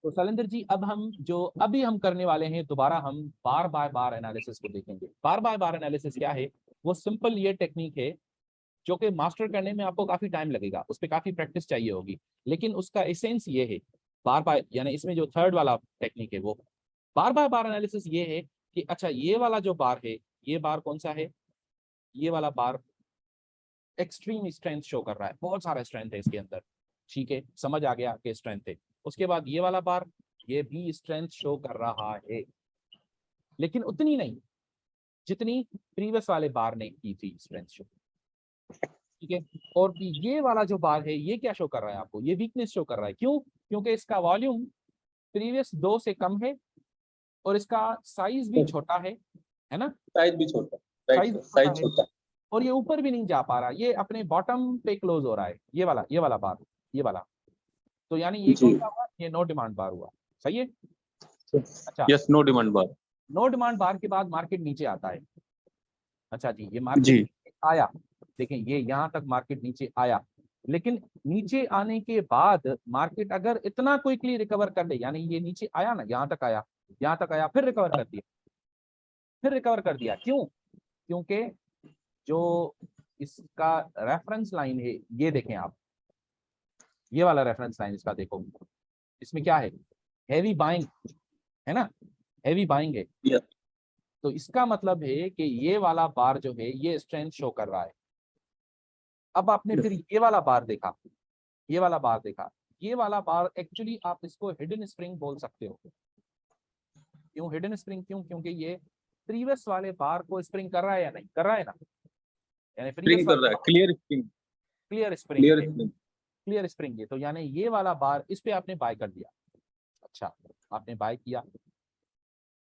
तो शैलेंद्र जी, अब हम जो अभी हम करने वाले हैं, दोबारा हम बार बाय बार एनालिसिस को देखेंगे। बार बाय बार एनालिसिस क्या है? वो सिंपल ये टेक्निक है जो कि मास्टर करने में आपको काफी टाइम लगेगा, उस पर काफी प्रैक्टिस चाहिए होगी, लेकिन उसका एसेंस ये है। बार बार यानी इसमें जो थर्ड वाला टेक्निक है वो बार बार बार एनालिसिस ये है कि अच्छा ये वाला जो बार है, ये बार कौन सा है? ये वाला बार एक्सट्रीम स्ट्रेंथ शो कर रहा है, बहुत सारा स्ट्रेंथ है इसके अंदर। ठीक है, समझ आ गया कि स्ट्रेंथ है। उसके बाद ये वाला बार, ये भी स्ट्रेंथ शो कर रहा है, लेकिन उतनी नहीं जितनी प्रीवियस वाले बार ने की थी स्ट्रेंथ शो। ठीक है, और ये वाला जो बार है ये क्या शो कर रहा है आपको? ये वीकनेस शो कर रहा है। क्यों? क्योंकि इसका वॉल्यूम प्रीवियस 2 से कम है और इसका साइज भी छोटा है ना? साइज भी छोटा, राइट, साइज साइज छोटा है छोटा। और ये ऊपर भी नहीं जा पा रहा, ये अपने बॉटम पे क्लोज हो रहा है, ये वाला बार, ये वाला। तो यानी ये कौन सा हुआ? ये नो डिमांड बार हुआ। सही है। अच्छा, यस, नो डिमांड बार। नो डिमांड बार के बाद मार्केट नीचे आता है। अच्छा जी, ये जी मार्केट आया, देखें ये यहाँ तक मार्केट नीचे आया, लेकिन नीचे आने के बाद मार्केट अगर इतना क्विकली रिकवर कर ले, यानी ये नीचे आया ना, यहाँ तक आया, यहाँ तक आया, फिर रिकवर कर दिया, फिर रिकवर कर दिया। क्यों? क्योंकि जो इसका रेफरेंस लाइन है, ये देखें आप, ये वाला रेफरेंस लाइन इसका देखो, इसमें क्या है? हैवी बाइंग है ना, हैवी बाइंग है। यस, तो इसका मतलब है कि ये वाला बार जो है ये स्ट्रेंथ शो कर रहा है। अब आपने फिर ये वाला बार देखा, ये वाला बार देखा, ये वाला बार एक्चुअली आप इसको हिडन स्प्रिंग बोल सकते हो। क्यों हिडन स्प्रिंग? क्यों? क्योंकि ये प्रीवियस वाले बार को स्प्रिंग कर रहा है या नहीं कर रहा है ना, यानी प्रीवियस स्प्रिंग कर रहा वाले है, clear spring, clear spring clear है, स्प्रिंग। क्लियर स्प्रिंग है। तो यानी ये वाला बार, इस पे आपने बाय कर दिया। अच्छा, आपने बाय किया।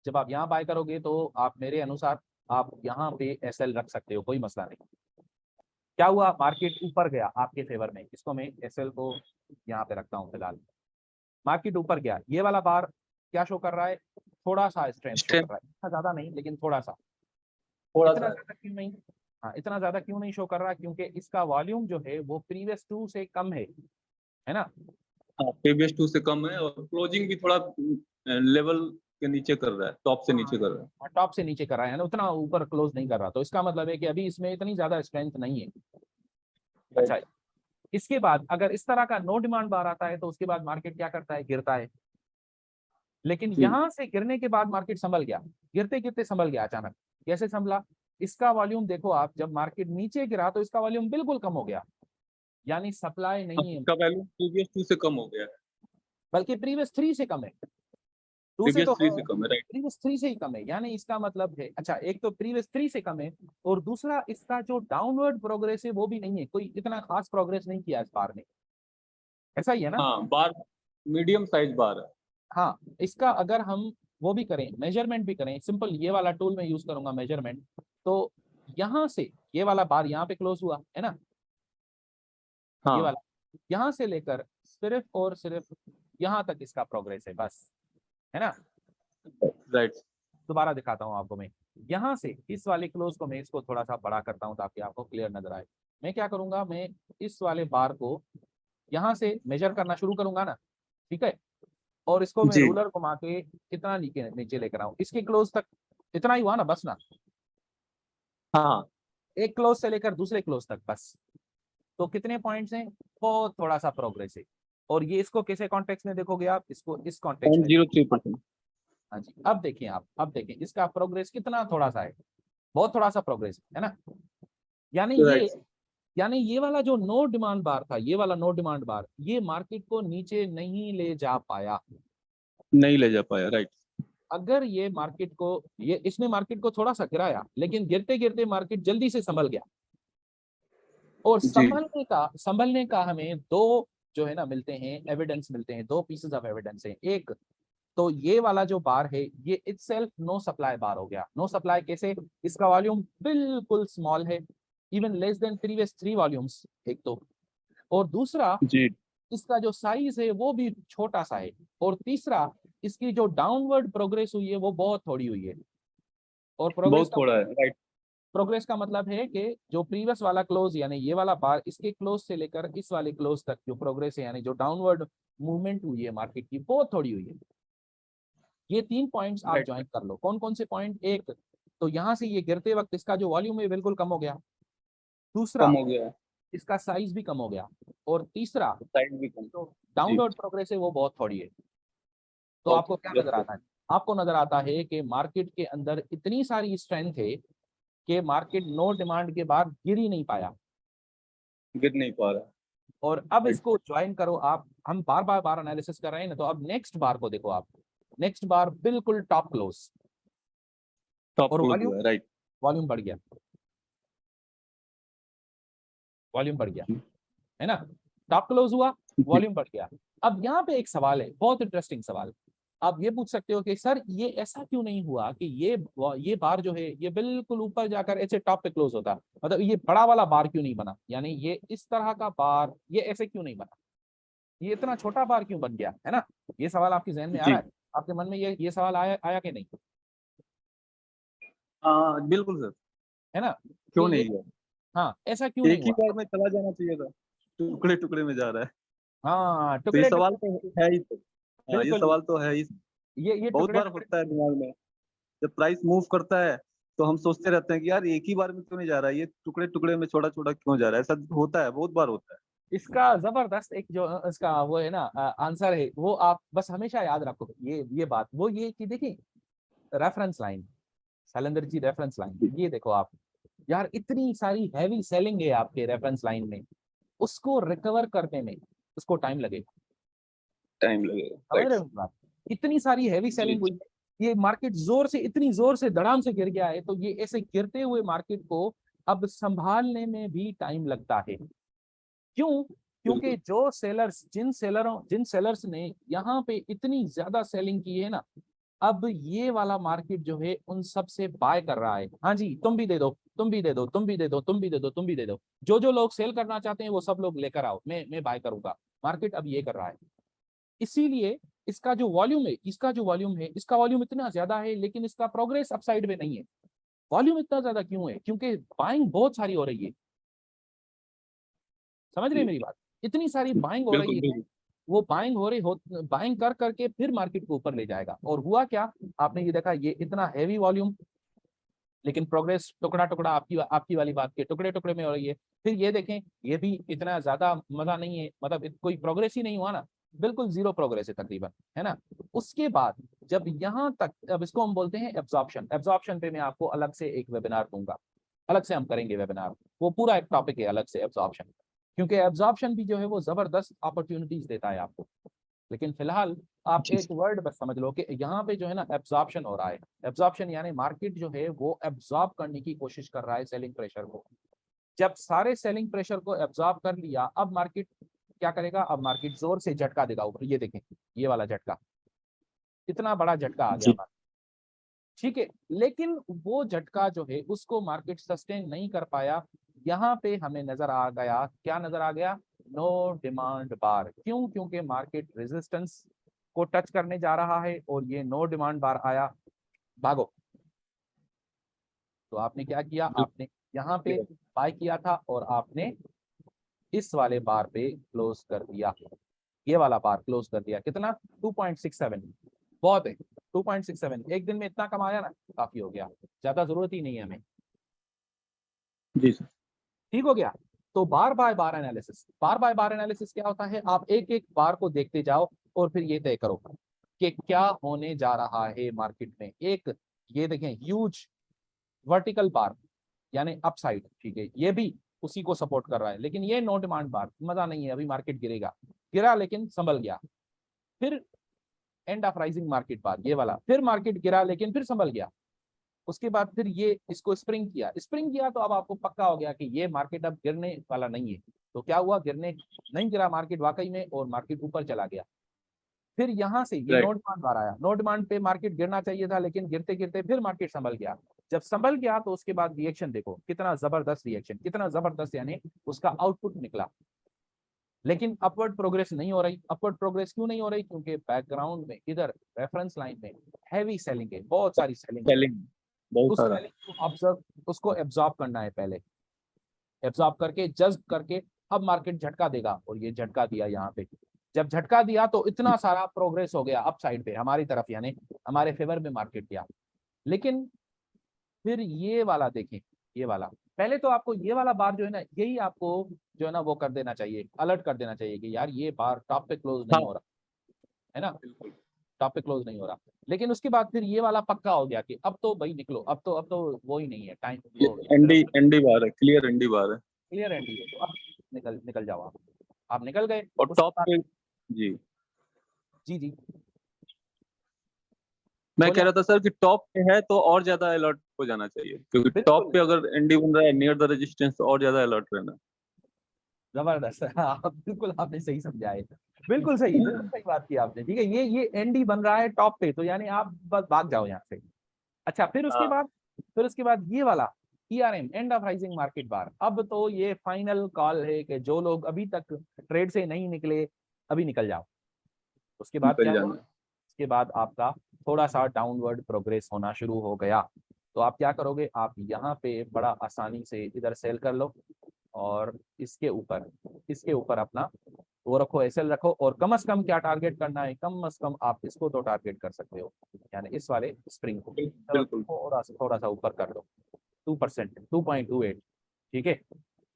जब आप यहाँ बाय करोगे तो आप मेरे अनुसार आप यहाँ पे एसएल रख सकते हो, कोई मसला नहीं। क्या हुआ? मार्केट ऊपर गया आपके फेवर में, इसको मैं एसएल को यहाँ पे रखता हूँ फिलहाल। मार्केट ऊपर गया, ये वाला बार क्या शो कर रहा है? थोड़ा सा स्ट्रेंथ शो कर स्ट्रेंथ रहा है, इतना ज्यादा नहीं लेकिन थोड़ा सा। थोड़ा इतना सा। ज्यादा क्यों नहीं? हाँ, इतना ज्यादा क्यों नहीं शो कर रहा? क्योंकि इसका वॉल्यूम जो है वो प्रीवियस 2 से कम है ना? हाँ, प्रीवियस 2 से कम है और क्लोजिंग भी थोड़ा लेवल के नीचे कर रहा है, टॉप से नीचे कर रहा है। हाँ, टॉप से नीचे कर रहा है ना, उतना ऊपर क्लोज नहीं कर रहा, तो इसका मतलब है कि अभी इसमें इतनी ज्यादा स्ट्रेंथ नहीं है। अच्छा, राइट। इसके बाद अगर इस तरह का नो डिमांड बार आता है तो उसके बाद मार्केट क्या करता है? गिरता है। लेकिन जी, यहां से गिरने के बाद मार्केट संभल गया, गिरते गिरते संभल गया अचानक। कैसे संभला? इसका वॉल्यूम देखो आप, जब मार्केट नीचे गिरा तो इसका वॉल्यूम बिल्कुल कम हो गया, यानी सप्लाई अब नहीं है, इसका वैल्यू प्रीवियस 2 से कम हो गया है, बल्कि प्रीवियस 3 से कम है। 2 से प्रीवियस तो 3 है, से कम है, राइट। प्रीवियस 3 से ही कम है, यानी इसका मतलब है, अच्छा एक तो प्रीवियस 3 से कम है और दूसरा इसका जो डाउनवर्ड प्रोग्रेस है वो भी नहीं है, कोई इतना खास प्रोग्रेस नहीं किया इस बार ने। ऐसा ही है ना? हाँ, बार मीडियम साइज बार है। हाँ, इसका अगर हम वो भी करें, मेजरमेंट भी करें, सिंपल ये वाला टूल में यूज करूंगा मेजरमेंट, तो यहां से ये वाला बार यहाँ पे क्लोज हुआ है ना, ये हाँ, वाला, यहाँ से लेकर सिर्फ और सिर्फ यहाँ तक इसका प्रोग्रेस है बस, है ना? राइट। दोबारा दिखाता हूँ आपको मैं, यहाँ से इस वाले क्लोज को मैं इसको थोड़ा सा बड़ा करता हूँ ताकि आपको क्लियर नजर आए। मैं क्या करूंगा, मैं इस वाले बार को यहाँ से मेजर करना शुरू करूंगा ना, ठीक है, और इसको मैं जी, रूलर घुमा के कितना नीचे नीचे लेकर आऊं, इसके क्लोज तक, इतना ही हुआ ना, बस ना, हाँ, एक क्लोज से लेकर दूसरे क्लोज तक बस। तो कितने पॉइंट्स हैं? बहुत थोड़ा सा प्रोग्रेस है। और ये इसको कैसे कॉन्टेक्स्ट में देखोगे आप? इसको इस कॉन्टेक्स्ट में देखो। 0.03%। हाँ जी, अब देखें आप, अब देखें इसका प्रोग्रेस कितना थोड़ा सा है, बहुत थोड़ा सा प्रोग्रेस है ना? यानी ये, राइट, यानी ये वाला जो नो डिमांड बार था, ये वाला नो डिमांड बार, ये मार्केट को नीचे नहीं ले जा पाया। नहीं ले जा पाया, राइट। अगर ये मार्केट को, ये इसने मार्केट को थोड़ा सा गिराया, लेकिन गिरते गिरते मार्केट जल्दी से संभल गया। और जी, संभलने का हमें दो जो है ना मिलते हैं, एविडेंस मिलते हैं, दो पीसेस ऑफ एविडेंस है। एक तो ये वाला जो बार है ये इटसेल्फ नो सप्लाई बार हो गया। नो सप्लाई कैसे? इसका वॉल्यूम बिल्कुल स्मॉल है, even less than previous 3 volumes, एक तो, और दूसरा जी, इसका जो साइज है वो भी छोटा सा है, और तीसरा इसकी जो डाउनवर्ड प्रोग्रेस हुई है वो बहुत थोड़ी हुई है। और बहुत थोड़ा है, राइट। प्रोग्रेस का मतलब है कि जो प्रीवियस वाला क्लोज यानी ये वाला बार, इसके क्लोज से लेकर इस वाले क्लोज तक जो प्रोग्रेस है, यानी जो डाउनवर्ड मूवमेंट हुई है मार्केट की, बहुत थोड़ी हुई है। ये 3 पॉइंट्स आप राइट, ज्वाइन कर लो। कौन कौन से पॉइंट? एक तो यहाँ से ये गिरते वक्त इसका जो वॉल्यूम है बिल्कुल कम हो गया। दूसरा, कम हो गया है, इसका साइज भी कम हो गया। और तीसरा, साइड भी कम। जो जी, डाउनवर्ड प्रोग्रेस है वो बहुत थोड़ी है। तो ओके, आपको क्या यस नजर सर, आता है? आपको नजर आता है कि मार्केट के अंदर इतनी सारी स्ट्रेंथ है कि मार्केट नो डिमांड के बाद गिर ही नहीं पाया। गिर नहीं पा रहा है, और अब राइट, इसको ज्वाइन करो आप। हम बार बार बार एनालिसिस कर रहे हैं ना, तो अब नेक्स्ट बार को देखो आप। नेक्स्ट बार बिल्कुल टॉप क्लोज, टॉप और क्लोज वॉल्यूम हुआ है, राइट, वॉल्यूम बढ़ गया, वॉल्यूम बढ़ गया, है ना। टॉप क्लोज हुआ, जी, वॉल्यूम बढ़ गया। अब यहाँ पे एक सवाल है, बहुत इंटरेस्टिंग सवाल। आप ये पूछ सकते हो कि सर ये ऐसा क्यों नहीं हुआ कि ये बार जो है ये बिल्कुल ऊपर जाकर ऐसे टॉप पे क्लोज होता, मतलब ये बड़ा वाला बार क्यों नहीं बना, यानी ये इस तरह का बार ये ऐसे क्यों नहीं बना, ये इतना छोटा बार क्यों बन गया, है ना। ये सवाल आपके जहन में आ रहा जी, है? आपके मन में ये सवाल आया आया कि नहीं? हाँ, बिल्कुल सर, है ना, कि क्यों ये, नहीं हुआ? हाँ ऐसा क्यों नहीं एक ही हुआ? बार में चला जाना चाहिए था, टुकड़े-टुकड़े में जा रहा है। हाँ, तो ये टुकड़े सवाल तो टुकड़े, है ही तो। हाँ, ये बिल्कुल। सवाल तो है ही। ये बहुत टुकड़े बार टुकड़े, होता है दिमाग में, जब प्राइस मूव करता है, तो हम सोचते रहते हैं कि यार एक ही बार में क्यों नहीं जा रहा है, ये टुकड़े-टुकड़े में छोटा-छोटा क्यों जा रहा है? ऐसा होता है, बहुत बार होता है। इसका जबरदस्त एक जो इसका वो है ना आंसर है, वो आप बस हमेशा याद रखो। ये बात वो ये कि देखिए, reference line, Shailendra ji reference line, जी, ये देखो आप। यार इतनी सारी हैवी सेलिंग है आपके रेफरेंस लाइन में, उसको रिकवर करने में उसको टाइम लगेगा। टाइम लगेगा, समझ राइट, रहे हो बात? इतनी सारी हैवी जी, सेलिंग हुई जी, है, ये मार्केट जोर से, इतनी जोर से धड़ाम से गिर गया है, तो ये ऐसे गिरते हुए मार्केट को अब संभालने में भी टाइम लगता है। क्यों? क्योंकि बिल्कुल, जो सेलर्स, जिन सेलर्स ने यहाँ पे इतनी ज्यादा सेलिंग की है ना, अब ये वाला मार्केट जो है उन सब से बाय कर रहा है। हाँ जी, तुम भी दे दो, तुम भी दे दो, तुम भी दे दो, तुम भी दे दो, तुम भी दे दो। जो जो लोग सेल करना चाहते हैं वो सब लोग लेकर आओ, मैं बाय करूंगा। मार्केट अब ये कर रहा है। इसीलिए इसका जो वॉल्यूम है, इसका वॉल्यूम इतना ज्यादा है, लेकिन इसका प्रोग्रेस अपसाइड में नहीं है। वॉल्यूम इतना ज्यादा क्यों है? क्योंकि बाइंग बहुत सारी हो रही है। समझ रहे हैं जी, मेरी बात? इतनी सारी बाइंग हो बिल्कुल, रही है, बिल्कुल, वो बाइंग हो रही हो, बाइंग कर करके फिर मार्केट को ऊपर ले जाएगा। और हुआ क्या, आपने ये देखा, ये इतना हैवी वॉल्यूम, लेकिन प्रोग्रेस टुकड़ा टुकड़ा, आपकी आपकी वाली बात के टुकड़े टुकड़े में हो रही है। फिर ये देखें, ये भी इतना ज्यादा मजा नहीं है, मतलब कोई प्रोग्रेस ही नहीं हुआ ना, बिल्कुल जीरो प्रोग्रेस है तकरीबन, है ना। उसके बाद जब यहाँ तक, अब इसको हम बोलते हैं एब्जॉर्प्शन। एब्जॉर्प्शन पे मैं आपको अलग से एक वेबिनार दूंगा, अलग से हम करेंगे वेबिनार, वो पूरा एक टॉपिक है अलग से एब्जॉर्प्शन। क्योंकि एब्जॉर्प्शन भी जो है वो जबरदस्त अपॉर्चुनिटीज देता है आपको। लेकिन फिलहाल आप जी, एक वर्ड बस समझ लो कि यहाँ पे जो है ना एब्जॉर्प्शन हो रहा है। एब्जॉर्प्शन यानी मार्केट जो है वो एब्जॉर्ब करने की कोशिश कर रहा है सेलिंग प्रेशर को। जब सारे सेलिंग प्रेशर को एब्जॉर्ब कर लिया, अब मार्केट क्या करेगा? अब मार्केट जोर से झटका देगा ऊपर। ये देखें, ये वाला झटका, इतना बड़ा झटका आ गया जी, मार्केट, ठीक है। लेकिन वो झटका जो है उसको मार्केट सस्टेन नहीं कर पाया। यहाँ पे हमें नजर आ गया, क्या नजर आ गया? नो डिमांड बार। क्यों? क्योंकि मार्केट रेजिस्टेंस को टच करने जा रहा है और ये नो डिमांड बार आया, भागो। तो आपने क्या किया? आपने यहाँ पे बिल्कुल, बाय किया था और आपने इस वाले बार पे क्लोज कर दिया। ये वाला बार क्लोज कर दिया। कितना? 2.67। बहुत है, 2.67 एक दिन में इतना कमाया ना, काफी हो गया, ज्यादा जरूरत ही नहीं है हमें। जी सर, ठीक हो गया। तो बार बाय बार एनालिसिस, बार बाय बार एनालिसिस क्या होता है? आप एक एक बार को देखते जाओ और फिर ये तय करो कि क्या होने जा रहा है मार्केट में। एक ये देखें, ह्यूज वर्टिकल बार यानी अपसाइड, ठीक है, ये भी उसी को सपोर्ट कर रहा है। लेकिन ये नो डिमांड बार मजा नहीं है, अभी मार्केट गिरेगा, गिरा लेकिन संभल गया। फिर एंड ऑफ राइजिंग मार्केट बार, ये वाला, फिर मार्केट गिरा लेकिन फिर संभल गया। उसके बाद फिर ये इसको स्प्रिंग किया, तो अब आपको पक्का हो गया कि ये मार्केट अब गिरने वाला नहीं है। तो क्या हुआ? गिरने नहीं गिरा मार्केट वाकई में, और मार्केट ऊपर चला गया। फिर यहाँ से ये नो राइट, डिमांड बार आया, नो डिमांड पे मार्केट गिरना चाहिए था, लेकिन गिरते गिरते फिर मार्केट संभल गया। जब संभल गया तो उसके बाद रिएक्शन देखो, कितना जबरदस्त रिएक्शन, कितना जबरदस्त, यानी उसका आउटपुट निकला। लेकिन अपवर्ड प्रोग्रेस नहीं हो रही। अपवर्ड प्रोग्रेस क्यों नहीं हो रही? क्योंकि बैकग्राउंड में इधर रेफरेंस लाइन में हैवी सेलिंग है, बहुत सारी सेलिंग है। सेलिंग बहुत उस सारा, सेलिंग को ऑब्जर्व, उसको एब्जॉर्ब करना है पहले, एब्जॉर्ब करके जज्ब करके अब मार्केट झटका देगा, और ये झटका दिया यहाँ पे। जब झटका दिया तो इतना सारा प्रोग्रेस हो गया अप साइड पे हमारी तरफ, यानी हमारे फेवर में मार्केट गया। लेकिन फिर ये वाला देखें, ये वाला, पहले तो आपको ये वाला बार जो है ना, यही आपको जो है ना वो कर देना चाहिए, अलर्ट कर देना चाहिए कि यार ये बार टॉप पे क्लोज नहीं हो रहा है ना, बिल्कुल टॉप पे क्लोज नहीं हो रहा। लेकिन उसके बाद फिर ये वाला पक्का हो गया कि अब तो भाई निकलो, अब तो वो ही नहीं है टाइम, ये एनडी बार है, क्लियर एनडी बार है क्लियर है, तो अब निकल जाओ आप निकल गए। और उसके टॉप बाद पे। जी जी जी मैं बोले कह आप। रहा था सर कि टॉप पे है तो और ज्यादा अलर्ट हो जाना चाहिए, क्योंकि टॉप बिल्कुल पे अगर एनडी बन रहा है नियर द रेजिस्टेंस तो और ज्यादा अलर्ट रहना। जबरदस्त हाँ, बिल्कुल आपने सही समझा है, बिल्कुल सही बात की आपने। ठीक है, ये एनडी बन रहा है टॉप पे, तो यानी आप बस भाग जाओ यहाँ से। अच्छा, हाँ फिर उसके बाद ये वाला ERM, end of rising market bar. अब तो ये फाइनल कॉल है कि जो लोग अभी तक ट्रेड से नहीं निकले अभी निकल जाओ। उसके बाद निकल क्या हुआ, जाना। उसके बाद आपका थोड़ा सा डाउनवर्ड प्रोग्रेस होना शुरू हो गया। तो आप क्या करोगे, आप यहाँ पे बड़ा आसानी से इधर सेल कर लो, और इसके ऊपर अपना वो रखो, एसएल रखो, और कम से कम क्या टारगेट करना है, कम से कम आप इसको तो टारगेट कर सकते हो, यानी इस वाले स्प्रिंग को चलो बिल्कुल थोड़ा सा ऊपर कर लो, 2%, 2.28। ठीक है,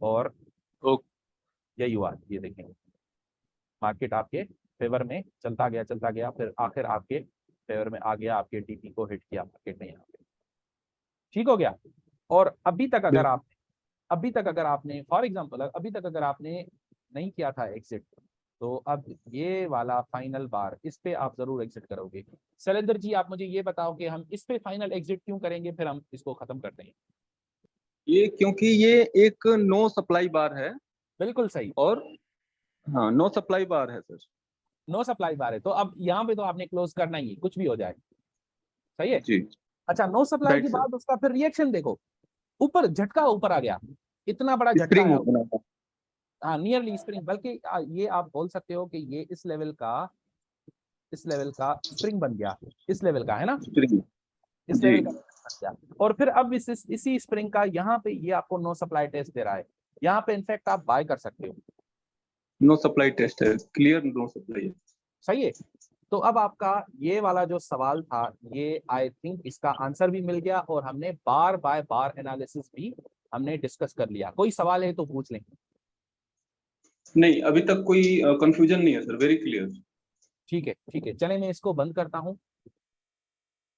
और ओके। यही हुआ, ये देखेंगे मार्केट आपके फेवर में चलता गया, फिर आखिर आपके फेवर में आ गया, आपके टीपी को हिट किया मार्केट ने यहाँ पे। ठीक हो गया। और अभी तक अगर आपने फॉर एग्जांपल अभी तक अगर आपने नहीं किया था एग्जिट, तो अब ये वाला फाइनल बार, इस पे आप जरूर एग्जिट करोगे। शैलेंद्र जी आप मुझे ये बताओ कि हम इस पे फाइनल एग्जिट क्यों करेंगे, फिर हम इसको खत्म करते हैं। ये क्योंकि ये एक नो सप्लाई बार है, बिल्कुल सही, और हाँ नो सप्लाई बार है सर। नो सप्लाई बार है, तो अब यहाँ पे तो आपने क्लोज करना ही है, कुछ भी हो जाए। सही है। जी अच्छा, नो सप्लाई राइट के सर। बाद उसका फिर रिएक्शन देखो, ऊपर झटका ऊपर आ गया, इतना बड़ा झटका स्प्रिंग है। ओपन था। हाँ, नियरली स्प्रिंग, बल्कि ये आप बोल सकते हो कि ये इस लेवल का स्प्रिंग बन गया, इस लेवल का है ना, स्प्रिंग इस जी। लेवल का बन गया। और फिर अब इसी स्प्रिंग का यहाँ पे ये आपको नो सप्लाई टेस्ट दे रहा है, यहाँ पे इनफैक्ट आप बाय कर सकते हो। नो सप्लाई टेस्ट है, क्लियर नो सप्लाई है। सही है। तो अब आपका ये वाला जो सवाल था, ये आई थिंक इसका आंसर भी मिल गया, और हमने बार बाय बार एनालिसिस भी हमने डिस्कस कर लिया। कोई सवाल है तो पूछ लें। नहीं अभी तक कोई कंफ्यूजन नहीं है सर, वेरी क्लियर। ठीक है, चले मैं इसको बंद करता हूँ।